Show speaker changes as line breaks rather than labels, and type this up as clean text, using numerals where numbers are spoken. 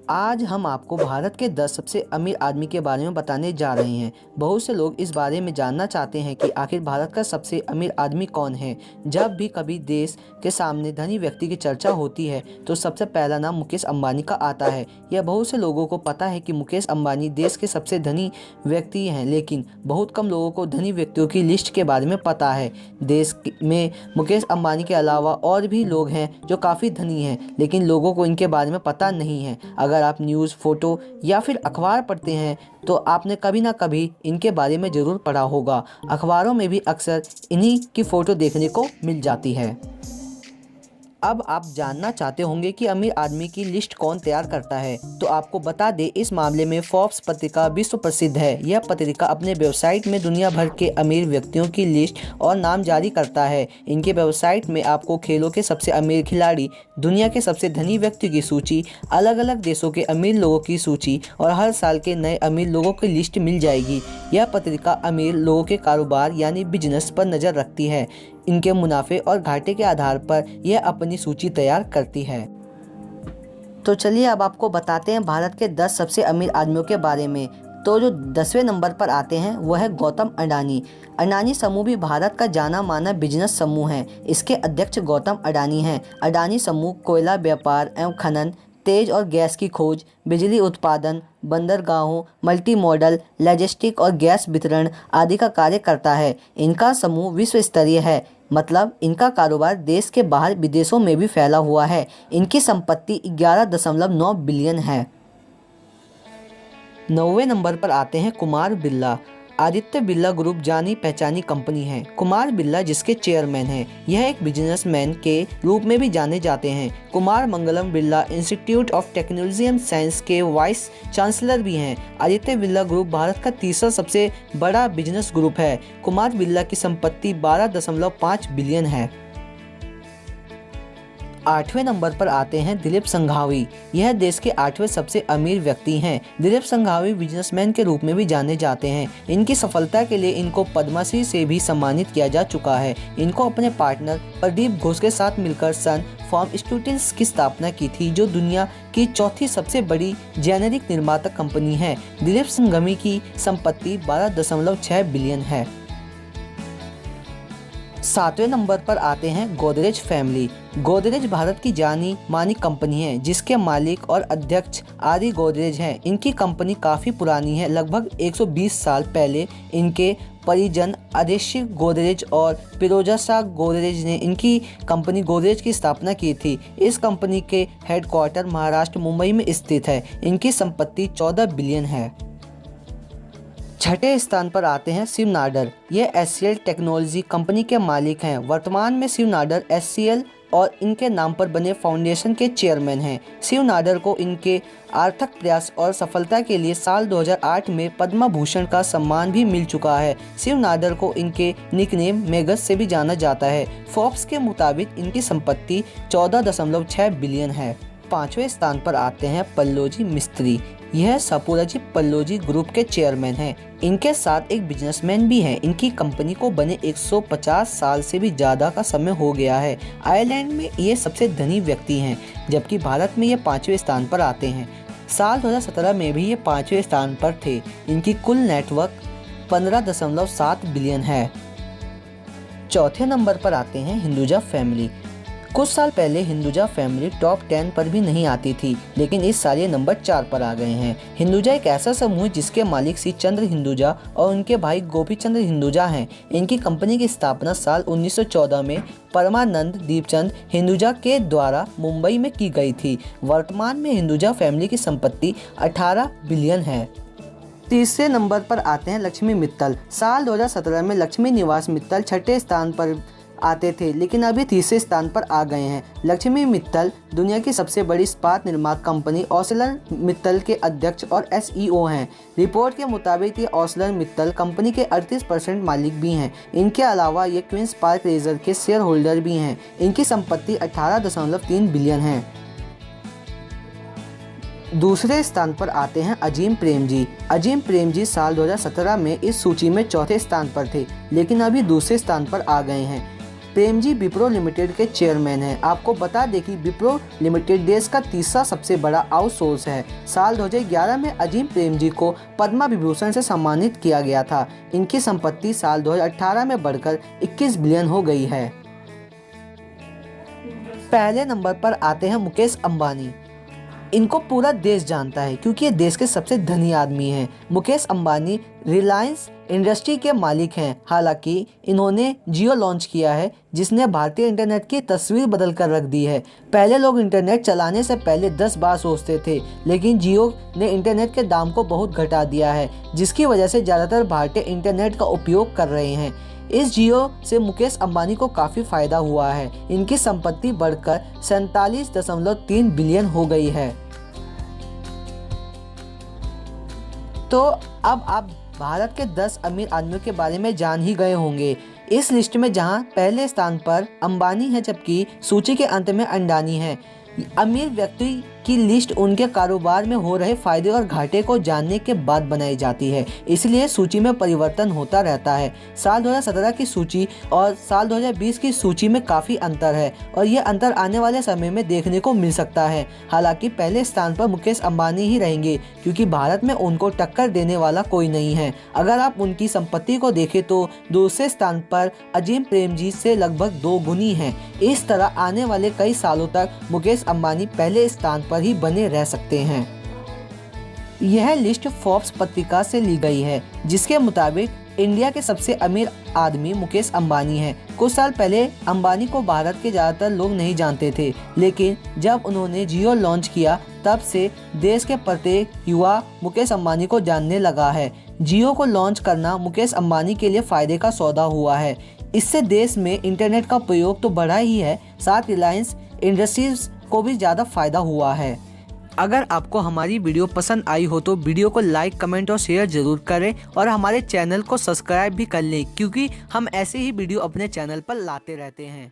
आज हम आपको भारत के 10 सबसे अमीर आदमी के बारे में बताने जा रहे हैं। बहुत से लोग इस बारे में जानना चाहते हैं कि आखिर भारत का सबसे अमीर आदमी कौन है। जब भी कभी देश के सामने धनी व्यक्ति की चर्चा होती है तो सबसे पहला नाम मुकेश अंबानी का आता है। यह बहुत से लोगों को पता है कि मुकेश अंबानी देश के सबसे धनी व्यक्ति हैं, लेकिन बहुत कम लोगों को धनी व्यक्तियों की लिस्ट के बारे में पता है। देश में मुकेश अंबानी के अलावा और भी लोग हैं जो काफ़ी धनी हैं, लेकिन लोगों को इनके बारे में पता नहीं है। अगर आप न्यूज़, फोटो या फिर अखबार पढ़ते हैं तो आपने कभी ना कभी इनके बारे में ज़रूर पढ़ा होगा। अखबारों में भी अक्सर इन्हीं की फ़ोटो देखने को मिल जाती है। अब आप जानना चाहते होंगे कि अमीर आदमी की लिस्ट कौन तैयार करता है, तो आपको बता दें इस मामले में फोर्ब्स पत्रिका विश्व प्रसिद्ध है। यह पत्रिका अपने वेबसाइट में दुनिया भर के अमीर व्यक्तियों की लिस्ट और नाम जारी करता है। इनके वेबसाइट में आपको खेलों के सबसे अमीर खिलाड़ी, दुनिया के सबसे धनी व्यक्ति की सूची, अलग अलग देशों के अमीर लोगों की सूची और हर साल के नए अमीर लोगों की लिस्ट मिल जाएगी। यह पत्रिका अमीर लोगों के कारोबार यानी बिजनेस पर नज़र रखती है। इनके मुनाफे और घाटे के आधार पर यह अपनी सूची तैयार करती है। तो चलिए अब आपको बताते हैं भारत के 10 सबसे अमीर आदमियों के बारे में। तो जो 10वें नंबर पर आते हैं वह है गौतम अडानी। अडानी समूह भी भारत का जाना माना बिजनेस समूह है। इसके अध्यक्ष गौतम अडानी हैं। अडानी समूह कोयला व्यापार एवं खनन, तेज और गैस की खोज, बिजली उत्पादन, बंदरगाहों, मल्टी मॉडल, लॉजिस्टिक और गैस वितरण आदि का कार्य करता है। इनका समूह विश्व स्तरीय है, मतलब इनका कारोबार देश के बाहर विदेशों में भी फैला हुआ है। इनकी संपत्ति 11.9 बिलियन है। 9वें नंबर पर आते हैं कुमार बिरला। आदित्य बिरला ग्रुप जानी पहचानी कंपनी है। कुमार बिरला जिसके चेयरमैन हैं, यह एक बिजनेसमैन के रूप में भी जाने जाते हैं। Kumar Mangalam Birla institute of technology and science के वाइस चांसलर भी हैं। आदित्य बिरला ग्रुप भारत का तीसरा सबसे बड़ा बिजनेस ग्रुप है। कुमार बिरला की संपत्ति 12.5 बिलियन है। 8वें नंबर पर आते हैं दिलीप संघावी। यह देश के 8वें सबसे अमीर व्यक्ति हैं। दिलीप संघावी बिजनेसमैन के रूप में भी जाने जाते हैं। इनकी सफलता के लिए इनको पद्मश्री से भी सम्मानित किया जा चुका है। इनको अपने पार्टनर प्रदीप घोष के साथ मिलकर सन फार्मास्यूटिकल्स की स्थापना की थी, जो दुनिया की चौथी सबसे बड़ी जेनेरिक निर्माता कंपनी है। दिलीप संघवी की संपत्ति 12.6 बिलियन है। 7वें नंबर पर आते हैं गोदरेज फैमिली। गोदरेज भारत की जानी मानी कंपनी है, जिसके मालिक और अध्यक्ष आदि गोदरेज हैं। इनकी कंपनी काफ़ी पुरानी है। लगभग 120 साल पहले इनके परिजन अदेशी गोदरेज और फिरोजा शाह गोदरेज ने इनकी कंपनी गोदरेज की स्थापना की थी। इस कंपनी के हेडक्वार्टर महाराष्ट्र मुंबई में स्थित है। इनकी संपत्ति 14 बिलियन है। 6ठे स्थान पर आते हैं शिव नाडर। ये HCL टेक्नोलॉजी कंपनी के मालिक हैं। वर्तमान में शिव नाडर HCL और इनके नाम पर बने फाउंडेशन के चेयरमैन हैं। शिव नाडर को इनके आर्थिक प्रयास और सफलता के लिए साल 2008 में पद्म भूषण का सम्मान भी मिल चुका है। शिव नाडर को इनके निकनेम मेगस से भी जाना जाता है। फोर्ब्स के मुताबिक इनकी संपत्ति 14.6 बिलियन है। 5वें स्थान पर आते हैं पल्लोजी मिस्त्री। यह सपूराजी पल्लोजी ग्रुप के चेयरमैन हैं। इनके साथ एक बिजनेसमैन भी हैं। इनकी कंपनी को बने 150 साल से भी ज़्यादा का समय हो गया है। आयरलैंड में ये सबसे धनी व्यक्ति हैं, जबकि भारत में ये 5वें स्थान पर आते हैं। साल 2017 में भी ये 5वें स्थान पर थे। इनकी कुल नेटवर्क 15.7 बिलियन है। 4थे नंबर पर आते हैं हिंदुजा फैमिली। कुछ साल पहले हिंदुजा फैमिली टॉप 10 पर भी नहीं आती थी, लेकिन इस साल ये नंबर 4 पर आ गए हैं। हिंदुजा एक ऐसा समूह है जिसके मालिक श्री चंद्र हिंदुजा और उनके भाई गोपी चंद्र हिंदुजा हैं। इनकी कंपनी की स्थापना साल 1914 में परमानंद दीपचंद हिंदुजा के द्वारा मुंबई में की गई थी। वर्तमान में हिंदुजा फैमिली की संपत्ति 18 बिलियन है। 3रे नंबर पर आते हैं लक्ष्मी मित्तल। साल 2017 में लक्ष्मी निवास मित्तल 6ठे स्थान पर आते थे, लेकिन अभी 3रे स्थान पर आ गए हैं। लक्ष्मी मित्तल दुनिया की सबसे बड़ी इस्पात निर्माता कंपनी ऑसलर मित्तल के अध्यक्ष और SEO हैं। रिपोर्ट के मुताबिक ये ऑसलर मित्तल कंपनी के 38% मालिक भी हैं। इनके अलावा ये क्वींस पार्क रेजर के शेयर होल्डर भी हैं। इनकी संपत्ति 18.3 बिलियन है। दूसरे स्थान पर आते हैं अजीम प्रेमजी। अजीम प्रेमजी साल 2017 में इस सूची में 4थे स्थान पर थे, लेकिन अभी दूसरे स्थान पर आ गए हैं। प्रेमजी विप्रो लिमिटेड के चेयरमैन हैं। आपको बता दें कि विप्रो लिमिटेड देश का तीसरा सबसे बड़ा आउटसोर्स है। साल 2011 में अजीम प्रेमजी को पद्म विभूषण से सम्मानित किया गया था। इनकी संपत्ति साल 2018 में बढ़कर 21 बिलियन हो गई है। पहले नंबर पर आते हैं मुकेश अंबानी। इनको पूरा देश जानता है क्योंकि ये देश के सबसे धनी आदमी हैं। मुकेश अंबानी रिलायंस इंडस्ट्री के मालिक हैं। हालांकि इन्होंने जियो लॉन्च किया है, जिसने भारतीय इंटरनेट की तस्वीर बदल कर रख दी है। पहले लोग इंटरनेट चलाने से पहले 10 बार सोचते थे, लेकिन जियो ने इंटरनेट के दाम को बहुत घटा दिया है, जिसकी वजह से ज़्यादातर भारतीय इंटरनेट का उपयोग कर रहे हैं। इस जियो से मुकेश अंबानी को काफ़ी फायदा हुआ है। इनकी संपत्ति बढ़कर 47.3 बिलियन हो गई है। तो अब आप भारत के 10 अमीर आदमियों के बारे में जान ही गए होंगे। इस लिस्ट में जहां पहले स्थान पर अंबानी है, जबकि सूची के अंत में अंडानी है। अमीर व्यक्ति की लिस्ट उनके कारोबार में हो रहे फायदे और घाटे को जानने के बाद बनाई जाती है, इसलिए सूची में परिवर्तन होता रहता है। साल 2017 की सूची और साल 2020 की सूची में काफ़ी अंतर है और यह अंतर आने वाले समय में देखने को मिल सकता है। हालांकि पहले स्थान पर मुकेश अंबानी ही रहेंगे, क्योंकि भारत में उनको टक्कर देने वाला कोई नहीं है। अगर आप उनकी संपत्ति को देखें तो दूसरे स्थान पर अजीम प्रेमजी से लगभग 2 गुनी है। इस तरह आने वाले कई सालों तक मुकेश अंबानी पहले स्थान पर ही बने रह सकते हैं। यह लिस्ट फोर्ब्स पत्रिका से ली गई है, जिसके मुताबिक इंडिया के सबसे अमीर आदमी मुकेश अंबानी हैं। कुछ साल पहले अंबानी को भारत के ज़्यादातर लोग नहीं जानते थे, लेकिन जब उन्होंने जियो लॉन्च किया तब से देश के प्रत्येक युवा मुकेश अंबानी को जानने लगा है। जियो को लॉन्च करना मुकेश अंबानी के लिए फ़ायदे का सौदा हुआ है। इससे देश में इंटरनेट का प्रयोग तो बढ़ा ही है, साथ रिलायंस इंडस्ट्रीज को भी ज़्यादा फायदा हुआ है। अगर आपको हमारी वीडियो पसंद आई हो तो वीडियो को लाइक, कमेंट और शेयर ज़रूर करें और हमारे चैनल को सब्सक्राइब भी कर लें, क्योंकि हम ऐसे ही वीडियो अपने चैनल पर लाते रहते हैं।